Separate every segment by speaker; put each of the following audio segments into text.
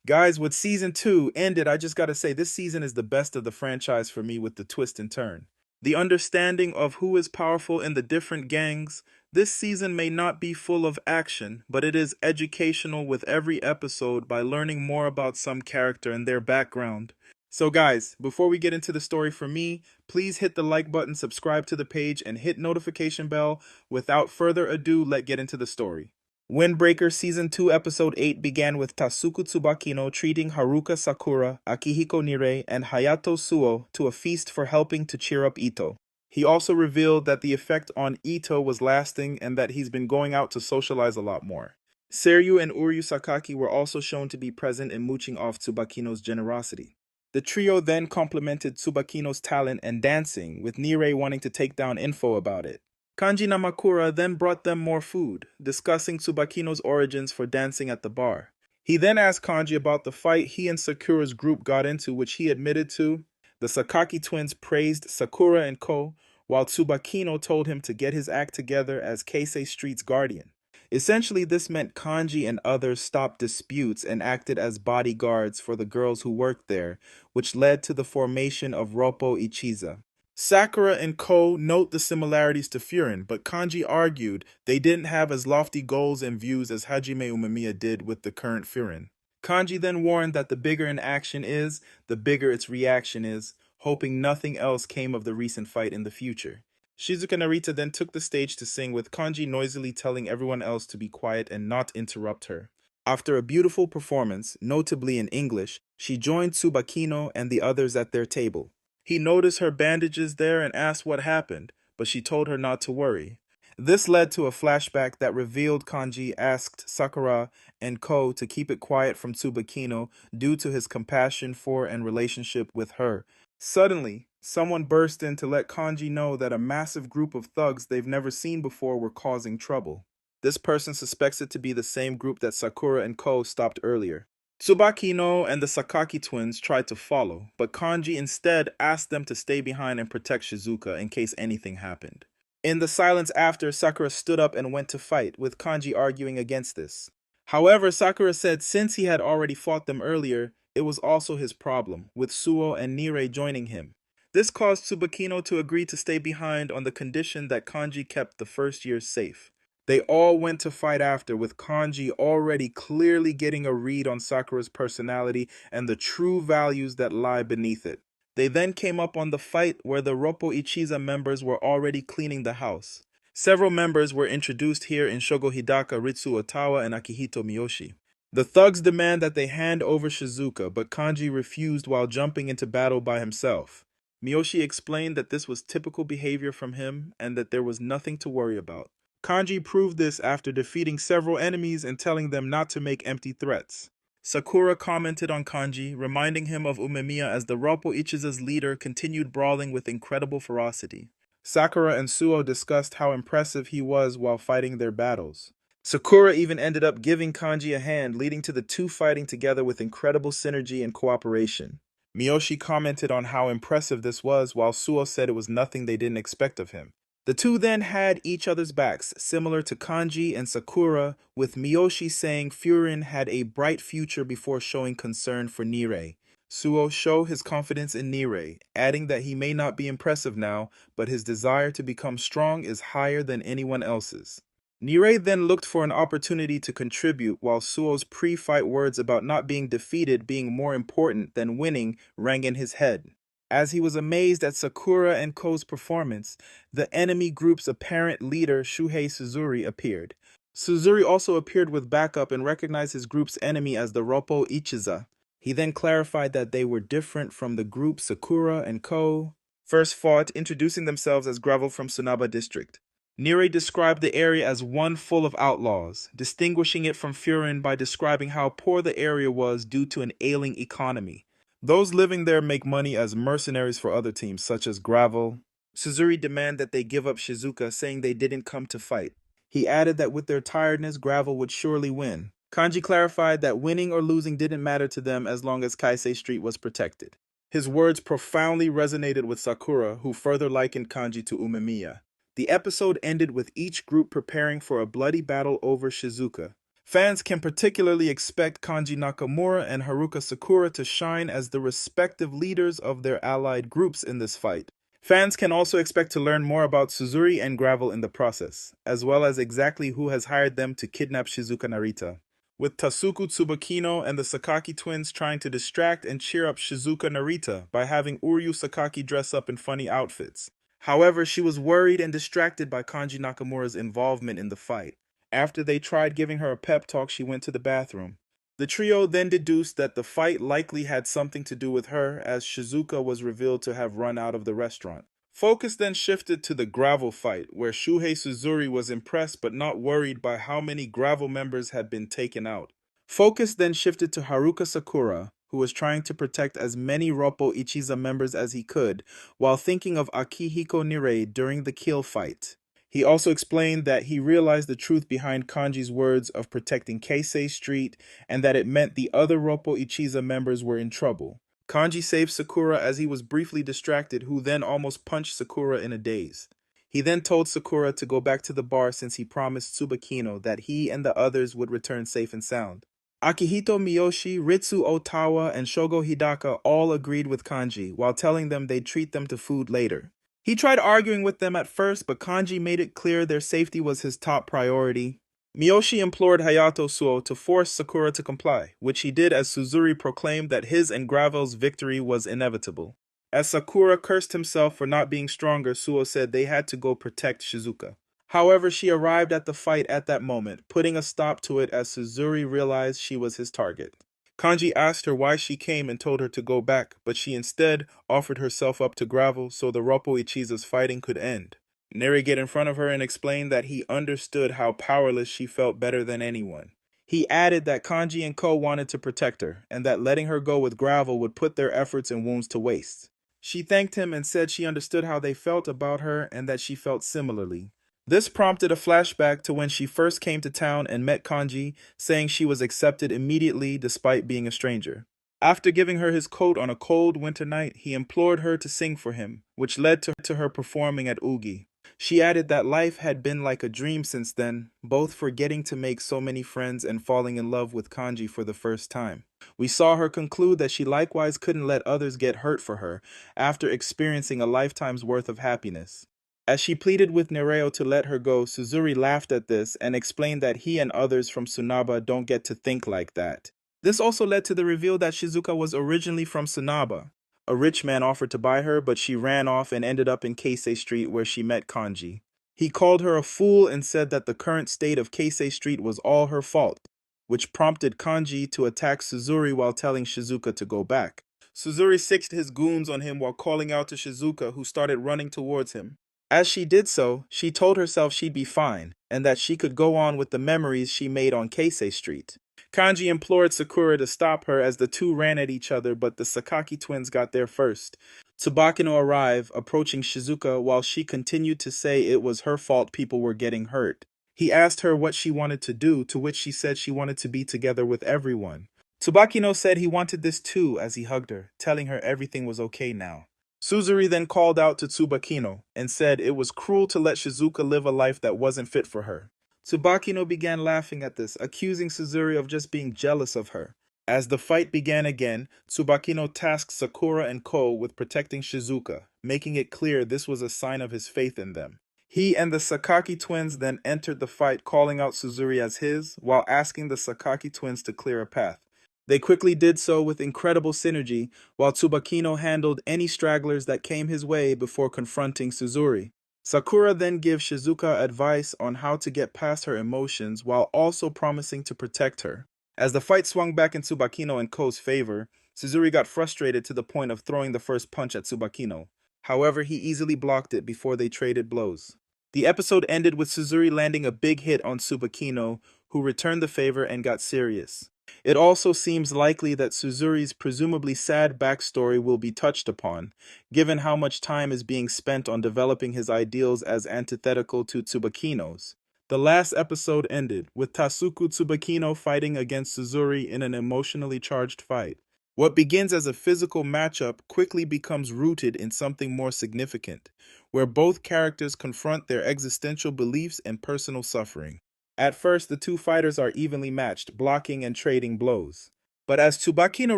Speaker 1: Guys, with season 2 ended, I just gotta say, this season is the best of the franchise for me with the twist and turn. The understanding of who is powerful in the different gangs. This season may not be full of action, but it is educational with every episode by learning more about some character and their background. So guys, before we get into the story for me, please hit the like button, subscribe to the page, and hit notification bell. Without further ado, let's get into the story. Windbreaker Season 2 Episode 8 began with Tasuku Tsubakino treating Haruka Sakura, Akihiko Nirei, and Hayato Suo to a feast for helping to cheer up Ito. He also revealed that the effect on Ito was lasting and that he's been going out to socialize a lot more. Seryu and Uryu Sakaki were also shown to be present and mooching off Tsubakino's generosity. The trio then complimented Tsubakino's talent and dancing, with Nirei wanting to take down info about it. Kanji Namakura then brought them more food, discussing Tsubakino's origins for dancing at the bar. He then asked Kanji about the fight he and Sakura's group got into, which he admitted to. The Sakaki twins praised Sakura and Ko, while Tsubakino told him to get his act together as Keisei Street's guardian. Essentially, this meant Kanji and others stopped disputes and acted as bodyguards for the girls who worked there, which led to the formation of Roppo Ichiza. Sakura and Ko note the similarities to Furin, but Kanji argued they didn't have as lofty goals and views as Hajime Umemiya did with the current Furin. Kanji then warned that the bigger an action is, the bigger its reaction is, hoping nothing else came of the recent fight in the future. Shizuka Narita then took the stage to sing, with Kanji noisily telling everyone else to be quiet and not interrupt her. After a beautiful performance, notably in English, she joined Tsubakino and the others at their table. He noticed her bandages there and asked what happened, but she told her not to worry. This led to a flashback that revealed Kanji asked Sakura and Ko to keep it quiet from Tsubakino due to his compassion for and relationship with her. Suddenly, someone burst in to let Kanji know that a massive group of thugs they've never seen before were causing trouble. This person suspects it to be the same group that Sakura and Ko stopped earlier. Tsubakino and the Sakaki twins tried to follow, but Kanji instead asked them to stay behind and protect Shizuka in case anything happened. In the silence after, Sakura stood up and went to fight, with Kanji arguing against this. However, Sakura said since he had already fought them earlier, it was also his problem, with Suo and Nirei joining him. This caused Tsubakino to agree to stay behind on the condition that Kanji kept the first year safe. They all went to fight after, with Kanji already clearly getting a read on Sakura's personality and the true values that lie beneath it. They then came up on the fight where the Roppo Ichiza members were already cleaning the house. Several members were introduced here in Shogo Hidaka, Ritsu Otawa, and Akihito Miyoshi. The thugs demand that they hand over Shizuka, but Kanji refused while jumping into battle by himself. Miyoshi explained that this was typical behavior from him and that there was nothing to worry about. Kanji proved this after defeating several enemies and telling them not to make empty threats. Sakura commented on Kanji, reminding him of Umemiya as the Roppo Ichiza's leader continued brawling with incredible ferocity. Sakura and Suo discussed how impressive he was while fighting their battles. Sakura even ended up giving Kanji a hand, leading to the two fighting together with incredible synergy and cooperation. Miyoshi commented on how impressive this was, while Suo said it was nothing they didn't expect of him. The two then had each other's backs, similar to Kanji and Sakura, with Miyoshi saying Furin had a bright future before showing concern for Nirei. Suo showed his confidence in Nirei, adding that he may not be impressive now, but his desire to become strong is higher than anyone else's. Nirei then looked for an opportunity to contribute, while Suo's pre-fight words about not being defeated being more important than winning rang in his head. As he was amazed at Sakura and Ko's performance, the enemy group's apparent leader, Shuhei Suzuri, appeared. Suzuri also appeared with backup and recognized his group's enemy as the Roppo Ichiza. He then clarified that they were different from the group Sakura and Ko first fought, introducing themselves as Gravel from Tsunaba District. Nirei described the area as one full of outlaws, distinguishing it from Furin by describing how poor the area was due to an ailing economy. Those living there make money as mercenaries for other teams, such as Gravel. Suzuri demanded that they give up Shizuka, saying they didn't come to fight. He added that with their tiredness, Gravel would surely win. Kanji clarified that winning or losing didn't matter to them as long as Keisei Street was protected. His words profoundly resonated with Sakura, who further likened Kanji to Umemiya. The episode ended with each group preparing for a bloody battle over Shizuka. Fans can particularly expect Kanji Nakamura and Haruka Sakura to shine as the respective leaders of their allied groups in this fight. Fans can also expect to learn more about Suzuri and Gravel in the process, as well as exactly who has hired them to kidnap Shizuka Narita. With Tasuku Tsubakino and the Sakaki twins trying to distract and cheer up Shizuka Narita by having Uryu Sakaki dress up in funny outfits. However, she was worried and distracted by Kanji Nakamura's involvement in the fight. After they tried giving her a pep talk, she went to the bathroom. The trio then deduced that the fight likely had something to do with her, as Shizuka was revealed to have run out of the restaurant. Focus then shifted to the Gravel fight, where Shuhei Suzuri was impressed but not worried by how many Gravel members had been taken out. Focus then shifted to Haruka Sakura, who was trying to protect as many Roppo Ichiza members as he could, while thinking of Akihiko Nirei during the kill fight. He also explained that he realized the truth behind Kanji's words of protecting Keisei Street and that it meant the other Roppo Ichiza members were in trouble. Kanji saved Sakura as he was briefly distracted, who then almost punched Sakura in a daze. He then told Sakura to go back to the bar since he promised Tsubakino that he and the others would return safe and sound. Akihito Miyoshi, Ritsu Otawa, and Shogo Hidaka all agreed with Kanji, while telling them they'd treat them to food later. He tried arguing with them at first, but Kanji made it clear their safety was his top priority. Miyoshi implored Hayato Suo to force Sakura to comply, which he did as Suzuri proclaimed that his and Gravel's victory was inevitable. As Sakura cursed himself for not being stronger, Suo said they had to go protect Shizuka. However, she arrived at the fight at that moment, putting a stop to it as Suzuri realized she was his target. Kanji asked her why she came and told her to go back, but she instead offered herself up to Gravel so the Roppo Ichiza's fighting could end. Neri got in front of her and explained that he understood how powerless she felt better than anyone. He added that Kanji and Ko wanted to protect her, and that letting her go with Gravel would put their efforts and wounds to waste. She thanked him and said she understood how they felt about her and that she felt similarly. This prompted a flashback to when she first came to town and met Kanji, saying she was accepted immediately despite being a stranger. After giving her his coat on a cold winter night, he implored her to sing for him, which led to her performing at Ugi. She added that life had been like a dream since then, both forgetting to make so many friends and falling in love with Kanji for the first time. We saw her conclude that she likewise couldn't let others get hurt for her after experiencing a lifetime's worth of happiness. As she pleaded with Nereo to let her go, Suzuri laughed at this and explained that he and others from Tsunaba don't get to think like that. This also led to the reveal that Shizuka was originally from Tsunaba. A rich man offered to buy her, but she ran off and ended up in Keisei Street where she met Kanji. He called her a fool and said that the current state of Keisei Street was all her fault, which prompted Kanji to attack Suzuri while telling Shizuka to go back. Suzuri sicked his goons on him while calling out to Shizuka, who started running towards him. As she did so, she told herself she'd be fine, and that she could go on with the memories she made on Keisei Street. Kanji implored Sakura to stop her as the two ran at each other, but the Sakaki twins got there first. Tsubakino arrived, approaching Shizuka while she continued to say it was her fault people were getting hurt. He asked her what she wanted to do, to which she said she wanted to be together with everyone. Tsubakino said he wanted this too as he hugged her, telling her everything was okay now. Suzuri then called out to Tsubakino and said it was cruel to let Shizuka live a life that wasn't fit for her. Tsubakino began laughing at this, accusing Suzuri of just being jealous of her. As the fight began again, Tsubakino tasked Sakura and Ko with protecting Shizuka, making it clear this was a sign of his faith in them. He and the Sakaki twins then entered the fight, calling out Suzuri as his, while asking the Sakaki twins to clear a path. They quickly did so with incredible synergy, while Tsubakino handled any stragglers that came his way before confronting Suzuri. Sakura then gives Shizuka advice on how to get past her emotions while also promising to protect her. As the fight swung back in Tsubakino and Ko's favor, Suzuri got frustrated to the point of throwing the first punch at Tsubakino. However, he easily blocked it before they traded blows. The episode ended with Suzuri landing a big hit on Tsubakino, who returned the favor and got serious. It also seems likely that Suzuri's presumably sad backstory will be touched upon, given how much time is being spent on developing his ideals as antithetical to Tsubakino's. The last episode ended with Tasuku Tsubakino fighting against Suzuri in an emotionally charged fight. What begins as a physical matchup quickly becomes rooted in something more significant, where both characters confront their existential beliefs and personal suffering. At first, the two fighters are evenly matched, blocking and trading blows. But as Tsubakino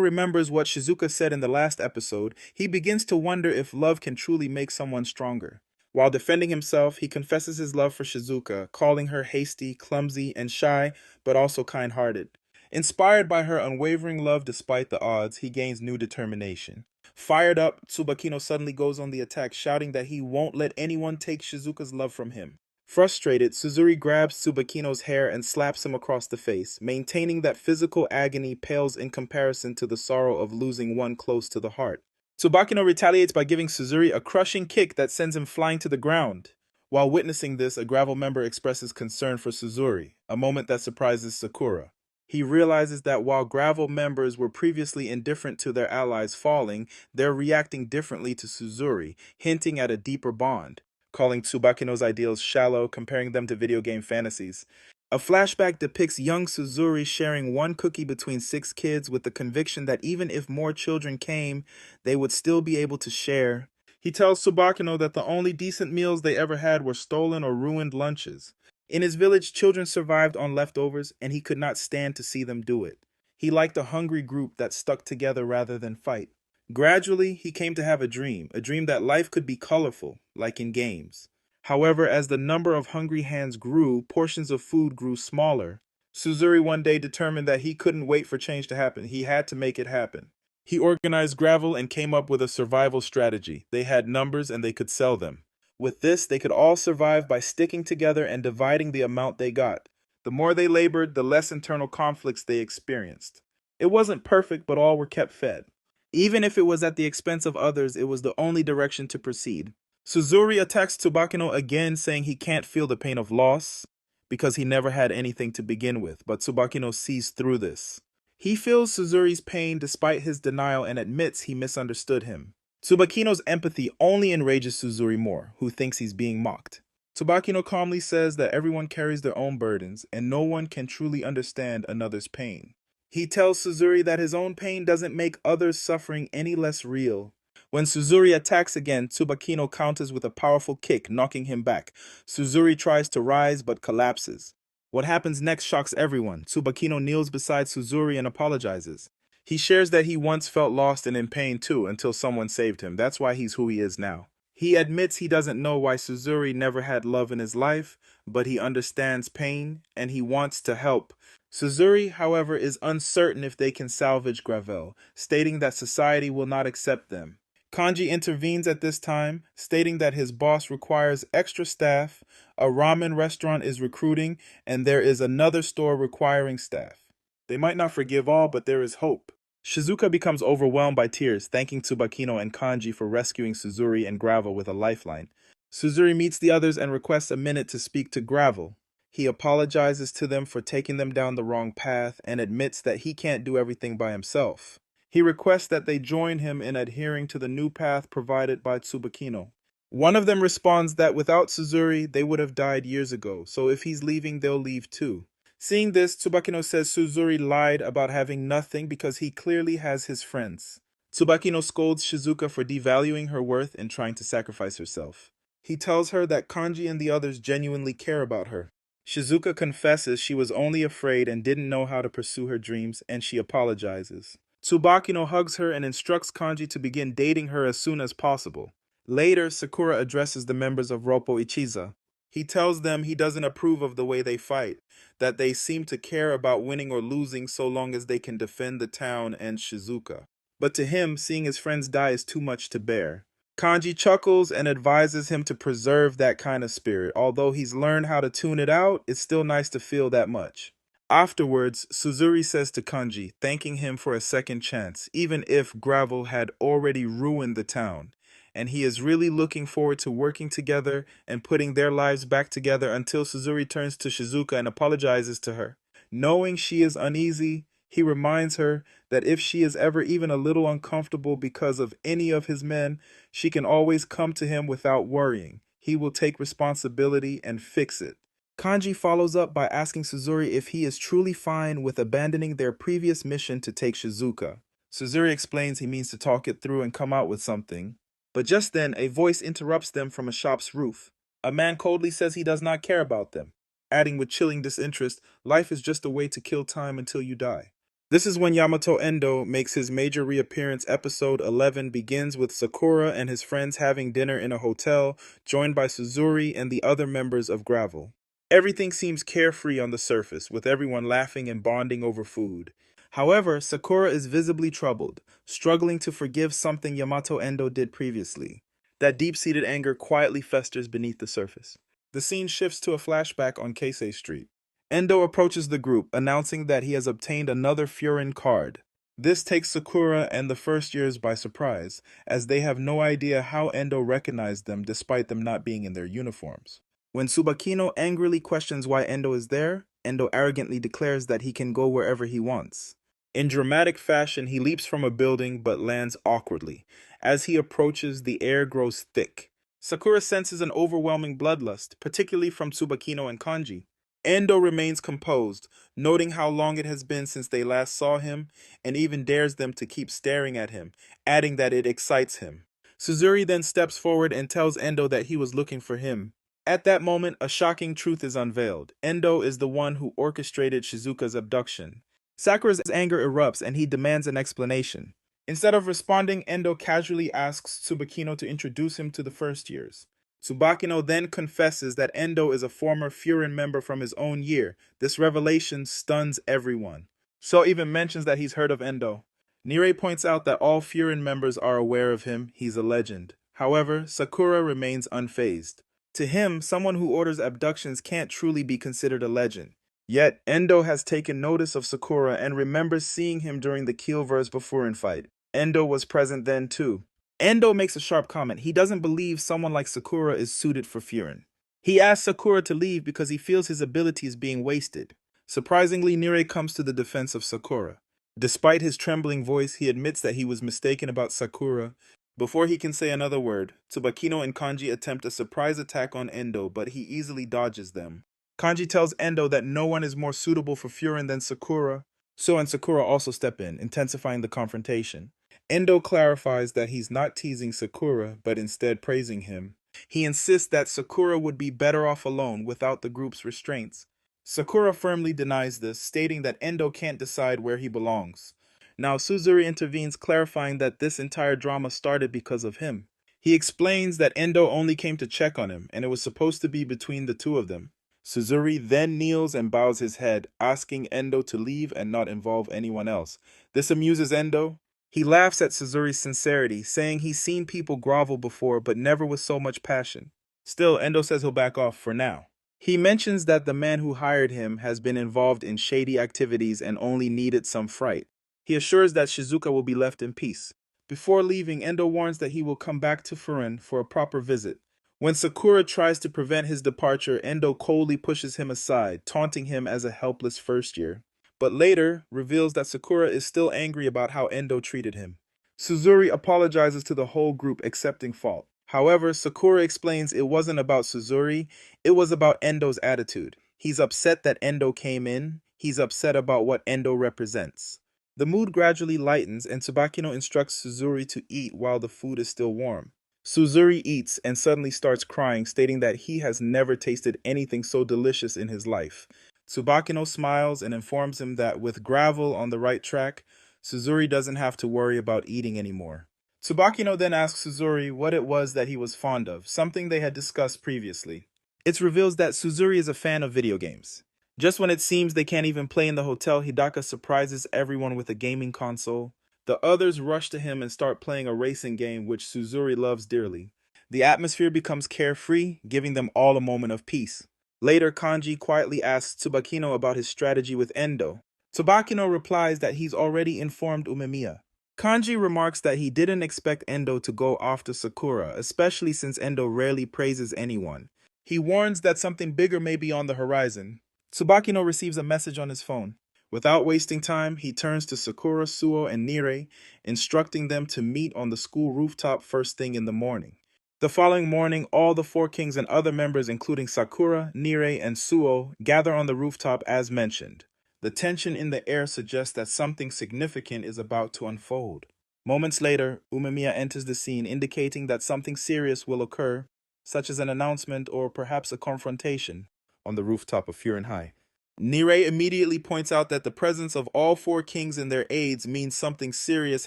Speaker 1: remembers what Shizuka said in the last episode, he begins to wonder if love can truly make someone stronger. While defending himself, he confesses his love for Shizuka, calling her hasty, clumsy, and shy, but also kind-hearted. Inspired by her unwavering love despite the odds, he gains new determination. Fired up, Tsubakino suddenly goes on the attack, shouting that he won't let anyone take Shizuka's love from him. Frustrated, Suzuri grabs Tsubakino's hair and slaps him across the face, maintaining that physical agony pales in comparison to the sorrow of losing one close to the heart. Tsubakino retaliates by giving Suzuri a crushing kick that sends him flying to the ground. While witnessing this, a Gravel member expresses concern for Suzuri, a moment that surprises Sakura. He realizes that while Gravel members were previously indifferent to their allies falling, they're reacting differently to Suzuri, hinting at a deeper bond, calling Tsubakino's ideals shallow, comparing them to video game fantasies. A flashback depicts young Suzuri sharing one cookie between 6 kids with the conviction that even if more children came, they would still be able to share. He tells Tsubakino that the only decent meals they ever had were stolen or ruined lunches. In his village, children survived on leftovers, and he could not stand to see them do it. He liked a hungry group that stuck together rather than fight. Gradually, he came to have a dream that life could be colorful, like in games. However, as the number of hungry hands grew, portions of food grew smaller. Suzuri one day determined that he couldn't wait for change to happen. He had to make it happen. He organized Gravel and came up with a survival strategy. They had numbers and they could sell them. With this, they could all survive by sticking together and dividing the amount they got. The more they labored, the less internal conflicts they experienced. It wasn't perfect, but all were kept fed. Even if it was at the expense of others, it was the only direction to proceed. Suzuri attacks Tsubakino again, saying he can't feel the pain of loss because he never had anything to begin with, but Tsubakino sees through this. He feels Suzuri's pain despite his denial and admits he misunderstood him. Tsubakino's empathy only enrages Suzuri more, who thinks he's being mocked. Tsubakino calmly says that everyone carries their own burdens and no one can truly understand another's pain. He tells Suzuri that his own pain doesn't make others' suffering any less real. When Suzuri attacks again, Tsubakino counters with a powerful kick, knocking him back. Suzuri tries to rise but collapses. What happens next shocks everyone. Tsubakino kneels beside Suzuri and apologizes. He shares that he once felt lost and in pain too until someone saved him. That's why he's who he is now. He admits he doesn't know why Suzuri never had love in his life, but he understands pain and he wants to help. Suzuri, however, is uncertain if they can salvage Gravel, stating that society will not accept them. Kanji intervenes at this time, stating that his boss requires extra staff, a ramen restaurant is recruiting, and there is another store requiring staff. They might not forgive all, but there is hope. Shizuka becomes overwhelmed by tears, thanking Tsubakino and Kanji for rescuing Suzuri and Gravel with a lifeline. Suzuri meets the others and requests a minute to speak to Gravel. He apologizes to them for taking them down the wrong path and admits that he can't do everything by himself. He requests that they join him in adhering to the new path provided by Tsubakino. One of them responds that without Suzuri, they would have died years ago, so if he's leaving, they'll leave too. Seeing this, Tsubakino says Suzuri lied about having nothing because he clearly has his friends. Tsubakino scolds Shizuka for devaluing her worth and trying to sacrifice herself. He tells her that Kanji and the others genuinely care about her. Shizuka confesses she was only afraid and didn't know how to pursue her dreams, and she apologizes. Tsubakino hugs her and instructs Kanji to begin dating her as soon as possible. Later, Sakura addresses the members of Roppo Ichiza. He tells them he doesn't approve of the way they fight, that they seem to care about winning or losing so long as they can defend the town and Shizuka. But to him, seeing his friends die is too much to bear. Kanji chuckles and advises him to preserve that kind of spirit. Although he's learned how to tune it out, it's still nice to feel that much. Afterwards, Suzuri says to Kanji, thanking him for a second chance, even if Gravel had already ruined the town, and he is really looking forward to working together and putting their lives back together until Suzuri turns to Shizuka and apologizes to her. Knowing she is uneasy, he reminds her that if she is ever even a little uncomfortable because of any of his men, she can always come to him without worrying. He will take responsibility and fix it. Kanji follows up by asking Suzuri if he is truly fine with abandoning their previous mission to take Shizuka. Suzuri explains he means to talk it through and come out with something. But just then, a voice interrupts them from a shop's roof. A man coldly says he does not care about them. adding with chilling disinterest, life is just a way to kill time until you die. This is when Yamato Endo makes his major reappearance. Episode 11 begins with Sakura and his friends having dinner in a hotel, joined by Suzuri and the other members of Gravel. Everything seems carefree on the surface, with everyone laughing and bonding over food. However, Sakura is visibly troubled, struggling to forgive something Yamato Endo did previously. That deep-seated anger quietly festers beneath the surface. The scene shifts to a flashback on Keisei Street. Endo approaches the group, announcing that he has obtained another Furin card. This takes Sakura and the first years by surprise, as they have no idea how Endo recognized them despite them not being in their uniforms. When Tsubakino angrily questions why Endo is there, Endo arrogantly declares that he can go wherever he wants. In dramatic fashion, he leaps from a building but lands awkwardly. As he approaches, the air grows thick. Sakura senses an overwhelming bloodlust, particularly from Tsubakino and Kanji. Endo remains composed, noting how long it has been since they last saw him, and even dares them to keep staring at him, adding that it excites him. Suzuri then steps forward and tells Endo that he was looking for him. At that moment, a shocking truth is unveiled. Endo is the one who orchestrated Shizuka's abduction. Sakura's anger erupts and he demands an explanation. Instead of responding, Endo casually asks Tsubakino to introduce him to the first years. Tsubakino then confesses that Endo is a former Furin member from his own year. This revelation stuns everyone. So even mentions that he's heard of Endo. Nirei points out that all Furin members are aware of him, he's a legend. However, Sakura remains unfazed. To him, someone who orders abductions can't truly be considered a legend. Yet, Endo has taken notice of Sakura and remembers seeing him during the Keel vs. Bofurin fight. Endo was present then too. Endo makes a sharp comment. He doesn't believe someone like Sakura is suited for Furin. He asks Sakura to leave because he feels his ability is being wasted. Surprisingly, Nirei comes to the defense of Sakura. Despite his trembling voice, he admits that he was mistaken about Sakura. Before he can say another word, Tsubakino and Kanji attempt a surprise attack on Endo, but he easily dodges them. Kanji tells Endo that no one is more suitable for Furin than Sakura. So and Sakura also step in, intensifying the confrontation. Endo clarifies that he's not teasing Sakura, but instead praising him. He insists that Sakura would be better off alone without the group's restraints. Sakura firmly denies this, stating that Endo can't decide where he belongs. Now Suzuri intervenes, clarifying that this entire drama started because of him. He explains that Endo only came to check on him, and it was supposed to be between the two of them. Suzuri then kneels and bows his head, asking Endo to leave and not involve anyone else. This amuses Endo. He laughs at Suzuri's sincerity, saying he's seen people grovel before, but never with so much passion. Still, Endo says he'll back off for now. He mentions that the man who hired him has been involved in shady activities and only needed some fright. He assures that Shizuka will be left in peace. Before leaving, Endo warns that he will come back to Furin for a proper visit. When Sakura tries to prevent his departure, Endo coldly pushes him aside, taunting him as a helpless first year. But later reveals that Sakura is still angry about how Endo treated him. Suzuri apologizes to the whole group, accepting fault. However, Sakura explains it wasn't about Suzuri, it was about Endo's attitude. He's upset that Endo came in, he's upset about what Endo represents. The mood gradually lightens and Tsubakino instructs Suzuri to eat while the food is still warm. Suzuri eats and suddenly starts crying, stating that he has never tasted anything so delicious in his life. Tsubakino smiles and informs him that with Gravel on the right track, Suzuri doesn't have to worry about eating anymore. Tsubakino then asks Suzuri what it was that he was fond of, something they had discussed previously. It reveals that Suzuri is a fan of video games. Just when it seems they can't even play in the hotel, Hidaka surprises everyone with a gaming console. The others rush to him and start playing a racing game which Suzuri loves dearly. The atmosphere becomes carefree, giving them all a moment of peace. Later, Kanji quietly asks Tsubakino about his strategy with Endo. Tsubakino replies that he's already informed Umemiya. Kanji remarks that he didn't expect Endo to go after Sakura, especially since Endo rarely praises anyone. He warns that something bigger may be on the horizon. Tsubakino receives a message on his phone. Without wasting time, he turns to Sakura, Suo, and Nirei, instructing them to meet on the school rooftop first thing in the morning. The following morning, all the four kings and other members, including Sakura, Nirei, and Suo, gather on the rooftop as mentioned. The tension in the air suggests that something significant is about to unfold. Moments later, Umemiya enters the scene, indicating that something serious will occur, such as an announcement or perhaps a confrontation. on the rooftop of Furin High. Nirei immediately points out that the presence of all four kings and their aides means something serious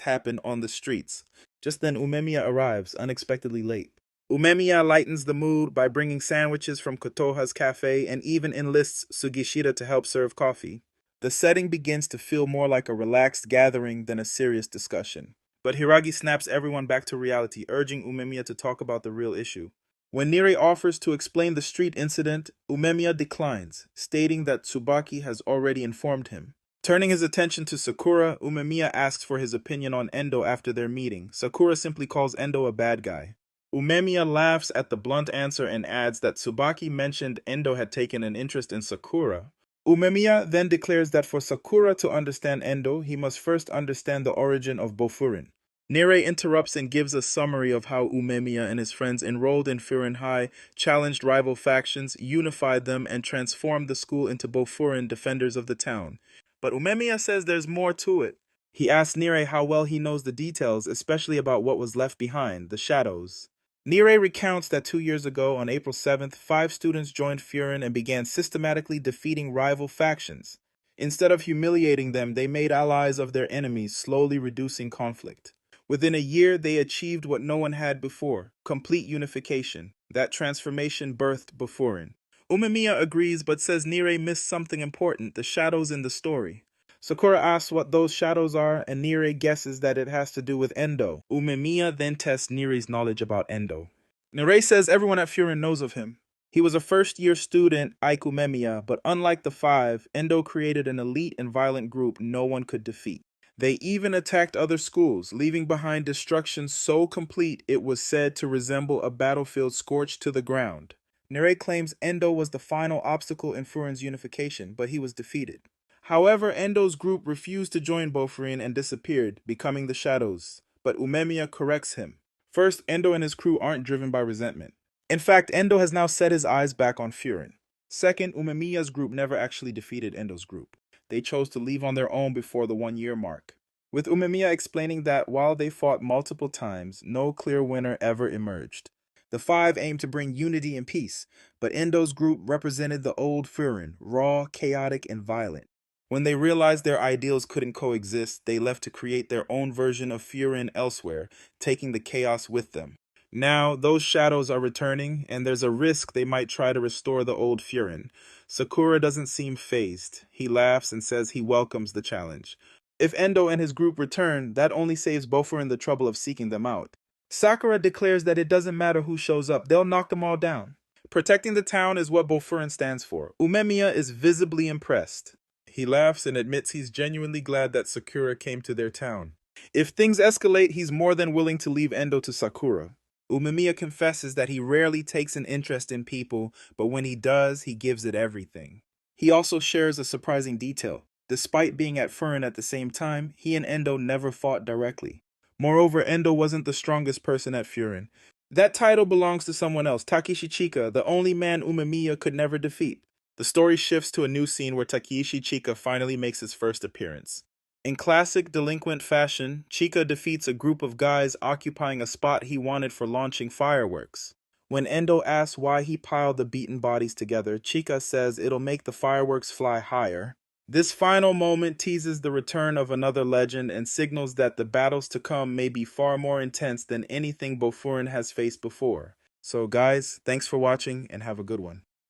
Speaker 1: happened on the streets. Just then Umemiya arrives, unexpectedly late. Umemiya lightens the mood by bringing sandwiches from Kotoha's cafe and even enlists Sugishita to help serve coffee. The setting begins to feel more like a relaxed gathering than a serious discussion. But Hiragi snaps everyone back to reality, urging Umemiya to talk about the real issue. When Nirei offers to explain the street incident, Umemiya declines, stating that Tsubaki has already informed him. Turning his attention to Sakura, Umemiya asks for his opinion on Endo after their meeting. Sakura simply calls Endo a bad guy. Umemiya laughs at the blunt answer and adds that Tsubaki mentioned Endo had taken an interest in Sakura. Umemiya then declares that for Sakura to understand Endo, he must first understand the origin of Bofurin. Nirei interrupts and gives a summary of how Umemiya and his friends enrolled in Furin High, challenged rival factions, unified them, and transformed the school into Bofurin defenders of the town. But Umemiya says there's more to it. He asks Nirei how well he knows the details, especially about what was left behind, the shadows. Nirei recounts that 2 years ago, on April 7th, 5 students joined Furin and began systematically defeating rival factions. Instead of humiliating them, they made allies of their enemies, slowly reducing conflict. Within a year, they achieved what no one had before, complete unification. That transformation birthed Bofurin. Umemiya agrees but says Nirei missed something important, the shadows in the story. Sakura asks what those shadows are, and Nirei guesses that it has to do with Endo. Umemiya then tests Nirei's knowledge about Endo. Nirei says everyone at Furin knows of him. He was a first-year student, like Umemiya, but unlike the 5, Endo created an elite and violent group no one could defeat. They even attacked other schools, leaving behind destruction so complete it was said to resemble a battlefield scorched to the ground. Nirei claims Endo was the final obstacle in Furin's unification, but he was defeated. However, Endo's group refused to join Bofurin and disappeared, becoming the Shadows. But Umemiya corrects him. First, Endo and his crew aren't driven by resentment. In fact, Endo has now set his eyes back on Furin. Second, Umemiya's group never actually defeated Endo's group. They chose to leave on their own before the 1-year mark. With Umemiya explaining that while they fought multiple times, no clear winner ever emerged. The 5 aimed to bring unity and peace, but Endo's group represented the old Furin, raw, chaotic, and violent. When they realized their ideals couldn't coexist, they left to create their own version of Furin elsewhere, taking the chaos with them. Now, those shadows are returning, and there's a risk they might try to restore the old Furin. Sakura doesn't seem fazed. He laughs and says he welcomes the challenge. If Endo and his group return, that only saves Bofurin the trouble of seeking them out. Sakura declares that it doesn't matter who shows up, they'll knock them all down. Protecting the town is what Bofurin stands for. Umemiya is visibly impressed. He laughs and admits he's genuinely glad that Sakura came to their town. If things escalate, he's more than willing to leave Endo to Sakura. Umemiya confesses that he rarely takes an interest in people, but when he does, he gives it everything. He also shares a surprising detail. Despite being at Furin at the same time, he and Endo never fought directly. Moreover, Endo wasn't the strongest person at Furin. That title belongs to someone else, Takiishi Chika, the only man Umemiya could never defeat. The story shifts to a new scene where Takiishi Chika finally makes his first appearance. In classic delinquent fashion, Chika defeats a group of guys occupying a spot he wanted for launching fireworks. When Endo asks why he piled the beaten bodies together, Chika says it'll make the fireworks fly higher. This final moment teases the return of another legend and signals that the battles to come may be far more intense than anything Bofurin has faced before. So guys, thanks for watching and have a good one.